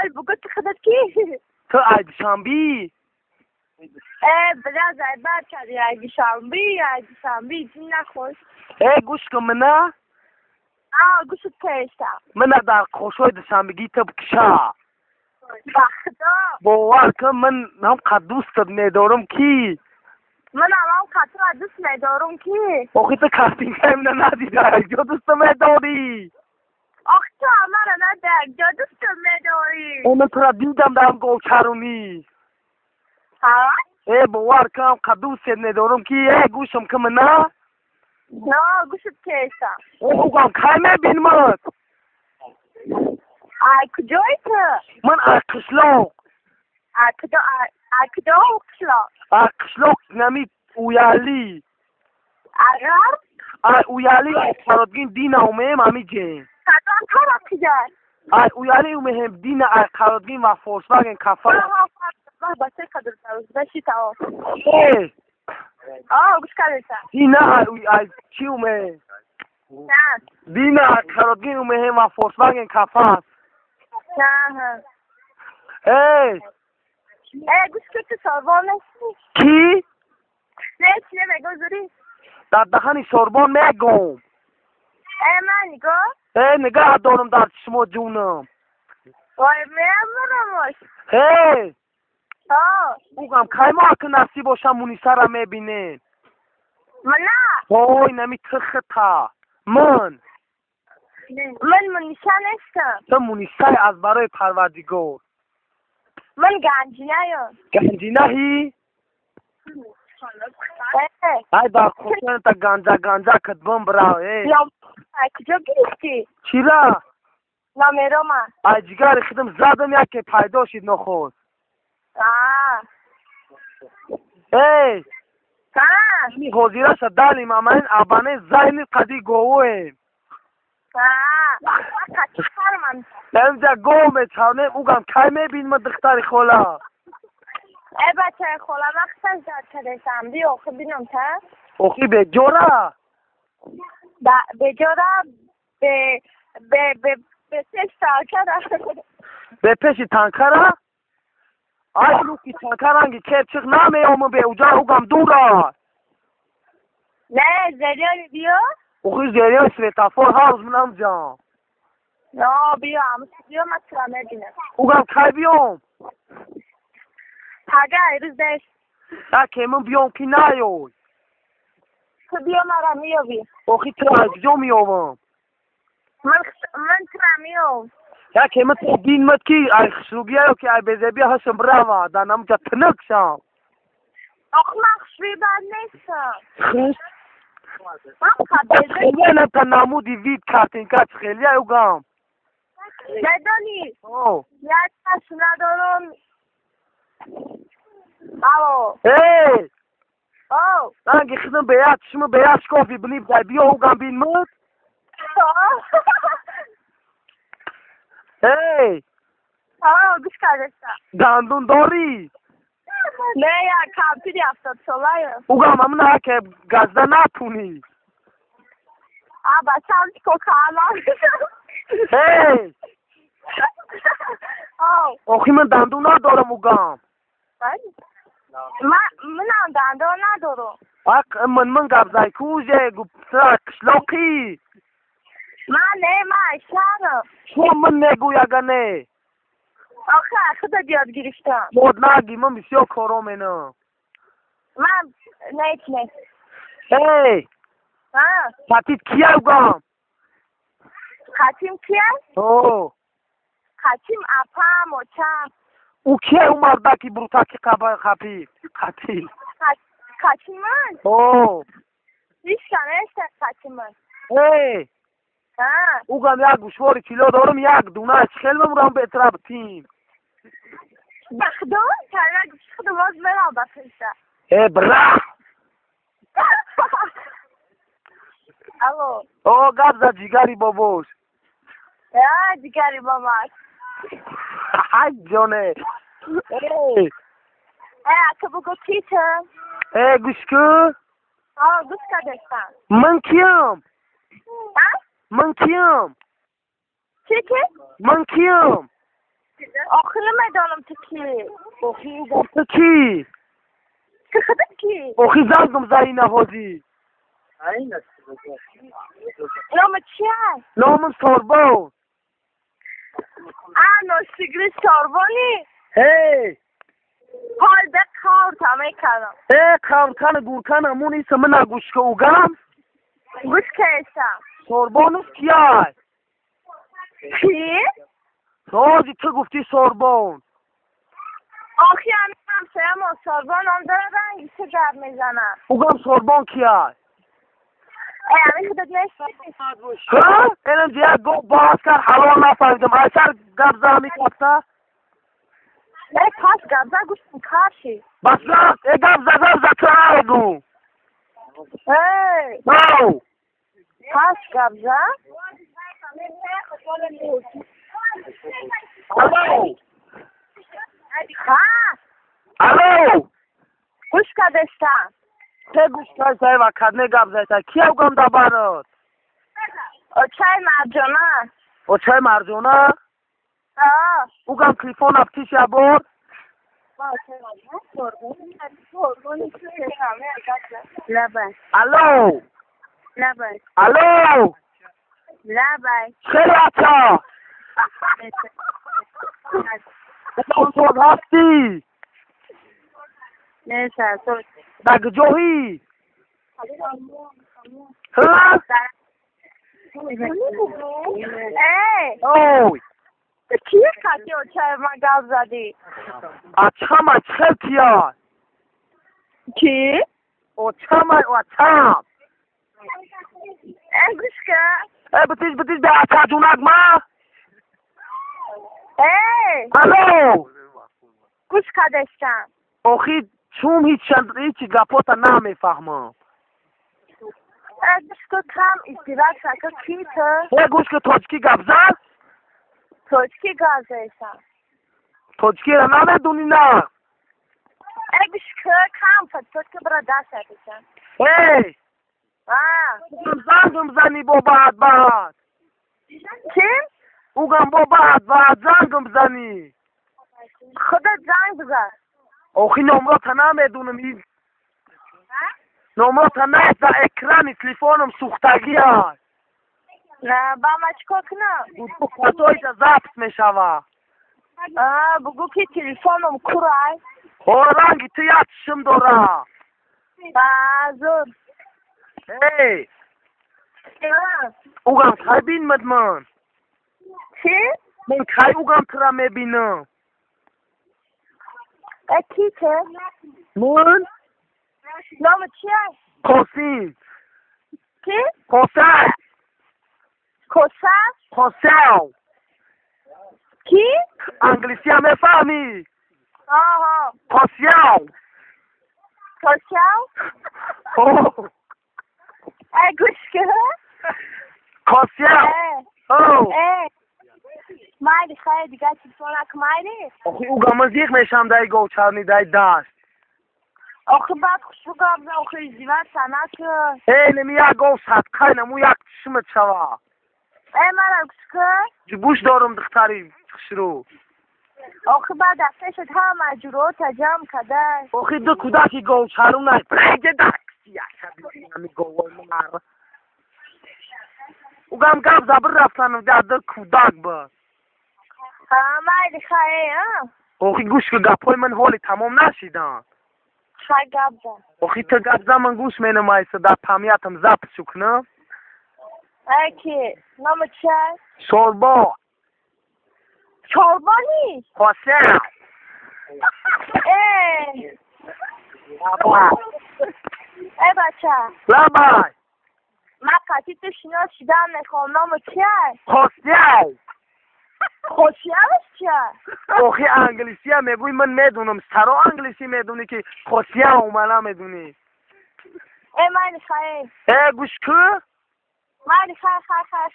ای بگو تو خودت کی؟ تو عید شنبی بلا زیبر کردی عید شنبی چی نخوش؟ گوش کن منه گوشت کشتم منه در خوشوی دوشنبگی تو بکشه بخدا باور کن من هم قد دوستت میدارم کی من الان خطر دوست ندارم کی؟ آخی تو کستینگ هم ندیده کجا دوست میداری آخ تو همه رو نده کجا دوست میداری؟ من تو را دیدم در گوچرونی ها؟ باور کن قد دوست ندارم کی گوشم که منه نه گوشت کشتم اوگم که میبینمت کجایی تو؟ من قشلاق کجا قشلاق؟ قشلاق نمی اویالی اگر؟ اویالی قرادگین دین اومیم همی جین کدام طرف کجا؟ اویالی اومیم دین قرادگین و فورسواگن کفر بچه کدر تروز بشی تاو گوش کردیسا دین چی اومیم نه دین قرادگین اومیم و فورسواگن کفر نه گوش که تو ساربان نیستی کی؟ نه چی نمیگو زوری در دهنی ساربان میگم من نگاه نگاه دارم در چشم جونم وای میمونمش بگم که ما که نصیب باشم مونیسه را میبینه من نه وای نمی تختا من منیشه نیستم تو مونیسه از برای پروردگار من گنجینه یم گنجینه هی؟ ای در خوشن تا گنجه کدبم برای کجا گرفتی؟ چی را؟ نمیرم من ای جگر خودم زدم یکی پیدا شد نخود می حاضره شد دلیم اما این ابانه ذهنی قدی گوه کچی خرمم اینجا گوه میچونه اوگم که میبین ما دختر خولا ای بچه خولا وقتا زد کدیسم بی اوخی بینم تا اوخی به جورا به جورا به سش تاکره به پیش تانکره ای لوکی تانکرانگی که چیخ نمی اومو به اوجا اوگم دورا نه زریانی بیا اوخی زیریان سویتافور هاوز منم جان نه بیا همون بیا من تو میبینم اوگم که بیام پگه ایروز دست که من بیام که نیوی تو بیا مرا میابی اوخی تو از کجا میامم من تو میام که من تو دین مت کی ای خشوگی ها که ای بزبی هستم براوا در نمجا تنک شم آخ مخشوی بد نیستم خیلی من خبیزه خیلی تا نمودی وید کارتین کچ خیلی اوگم ندانی یک کش ندارم نانگی خیدم بیاد شما بیاد شکافی بنیب در بیا اوگم بین مد گوش کردشم دندون داری نه یا کمپیری 70 ساله اوگم همونه که گزده نتونی بچه هم چکو کارم آخی من دندون ندارم اوگم من هم دندون ندارم من گبزای کوزه گفت کشلاقی من شهرم شما من نگوی اگر نه آخه خدا یاد گرفتم مود نگی من بسیار کارم اینه من نه خطیت کیه اوگم خطیم کیه؟ خطیم اپم و چم او کیه او مرده که بروتاکی خطیل خطیم من؟ هیچ کنه خطیم من اوگم یک گوشواری کیلو دارم یک دونه خیلی بمورم به اطراب تیم بخدا کنه خدا باز برام بپیشه برا الو گبزا جیگری بابوش جیگری باباش های جانه که بگو چیچه گوش که گوش کردشتم من کیم چی که؟ من کیم آخه نمیدانم تو کی. آخی تو کی؟ تو خودت کی؟ آخی زنگم زنی نهازی. نام چیه؟ نامم ساربان. نوشتگری ساربانی؟ هی حال ده کار تمه کردم. کارتن گورتن همون ایسا من نگوش که اوگم گوش که ایستم. ساربانوس کیای؟ کی؟ تازی تو گفتی ساربان. آخی هم سرم ساربان هم داره رنگی چه گرد میزنم. اوگم ساربان کیای؟ همین خودت نیستی؟ ها؟ اینم دیگه گو باز کرد حلال نفهمیدم. ایسر گب زمی کفته؟ پس گبزه گوش کارشی. بس گب گب تو نگو. نو پس گبزه؟ الو الو گوش کدشتم. چه گوش کردی و کدنه گب زیده کی اوگم دا برات؟ چای مرجانه. او چه مرجانه؟ اوگم تلیفون افتیش یا برد؟ لبن الو لبن الو لبن خیلی اچا تو هستی؟ نه سر تو دگ جوهی؟ ها؟ اوی تو کیه کتی و چای ما گب زدی؟ اچم اچه کیا؟ کی؟ اچم اچم گوش که بتیش به اچه جونک ما؟ الو گوش کدشتم. آخی چون هیچی گپاتا نمیفهمم. گوش که کم استیراد شکر کی تو؟ گوش که تاجکی گپ زد؟ توچکی گازشم. تاجکی را نمیدونی نه؟ گوش که کم فتوت که برا دست بشم. هی زنگم زنی با بعد چی؟ اوگم با بعد زنگم زنی. خودت زنگ بزن. آخی نمرات نمیدونم این نمرات نیست اکران تلیفونم سوختگی هست. نه با ما چکا کنم؟ تو خطایی که ضبط میشوه. بگو که تلیفونم کرای. رنگی تو یاد چشم داره. زور. هی اوگم خیلی بینمد من. چی؟ من خیلی اوگم ترا میبینم. کی که؟ من؟ نام چیه؟ قاسم. کی؟ قاسم. کسر؟ کی؟ انگلیسی هم میفهمی؟ کسیو؟ گوش که؟ کسیو مایدی خیلی دیگه تلیفونک مایدی؟ آخی اوگم از یک میشم دای گوچرنی دای دست. آخی بعد خوشو گابزه آخی زیوت سنک. نمی یک گو صدقه نمو یک چشمت شوه. من گوش که؟ جبوش دارم دختری شروع. آخی بعد دسته شد هم مجروع تجام کده. آخی دو کودکی گوچرون نای بگه دکسی اکبی همی گوه مر. اوگم گب زبر رفتن در کودک با. مایدی خیلی آخی گوش که گپای من حالی تمام نشیدن. خیلی گابزه. آخی تو گپ زمان گوش مینم ایسا در پامیتم زبط شکنم. کی؟ نام چه؟ شوربا. چوربانی؟ قاسم. بچه لبای من قطعی تو شنا شدم نخوام. نام چیه؟ قاسم. خوشیارش چیه؟ آخی انگلیسی هم میگوی من میدونم. سرا انگلیسی میدونی که قاسم اومنه میدونی. من خیلی گوش که؟ من خیلی